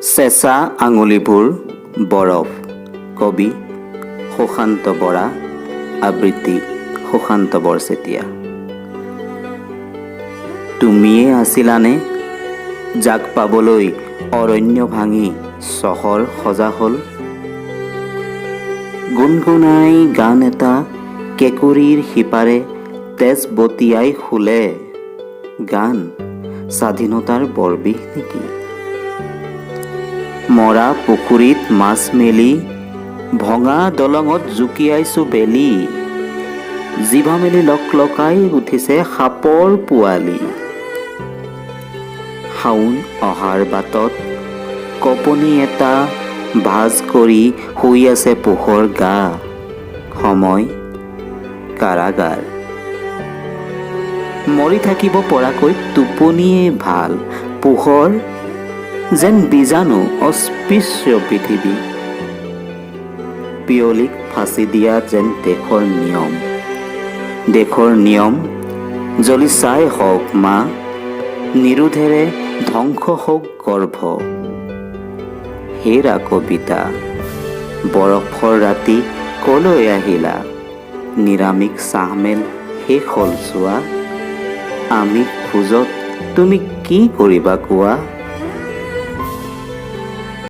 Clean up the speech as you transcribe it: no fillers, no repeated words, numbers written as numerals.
চেঁচা আঙুলিবোৰ বৰফ। কবি সুশান্ত বৰা, আবৃত্তি সুশান্ত বৰচেতিয়া। তুমিয়ে আছিলানে যাক পাবলৈ অৰণ্য ভাঙি চহৰ সজা হ'ল? গুণগুণাই গান এটা কেঁকুৰিৰ সিপাৰে তেজ বতিয়াই শুলে। গান স্বাধীনতাৰ বৰবিষ নেকি? মৰা পুখুৰীত মাছ মেলি ভঙা দলঙত জুকিয়াইছো বেলি। জিভা মেলি লকলকাই উঠিছে সাপৰ পোৱালি। শাওণ অহাৰ বাটত কপনি এটা ভাজ কৰি শুই আছে পোহৰ গা। সময় কাৰাগাৰ। মৰি থাকিব পৰাকৈ টোপনিয়ে ভাল। পোহৰ যেন বীজাণু অস্পৃশ্য পৃথিৱী। পিয়লিক ফাঁচি দিয়া যেন দেশৰ নিয়ম। দেশৰ নিয়ম জ্বলি চাই হওক মা, নিৰোধেৰে ধ্বংস হওক গৰ্ভ। হেৰা কবিতা, বৰফৰ ৰাতি কলৈ আহিলা? নিৰামিষ চাহমেল শেষ হ'ল চোৱা। আমি খোজত তুমি কি কৰিবা কোৱা?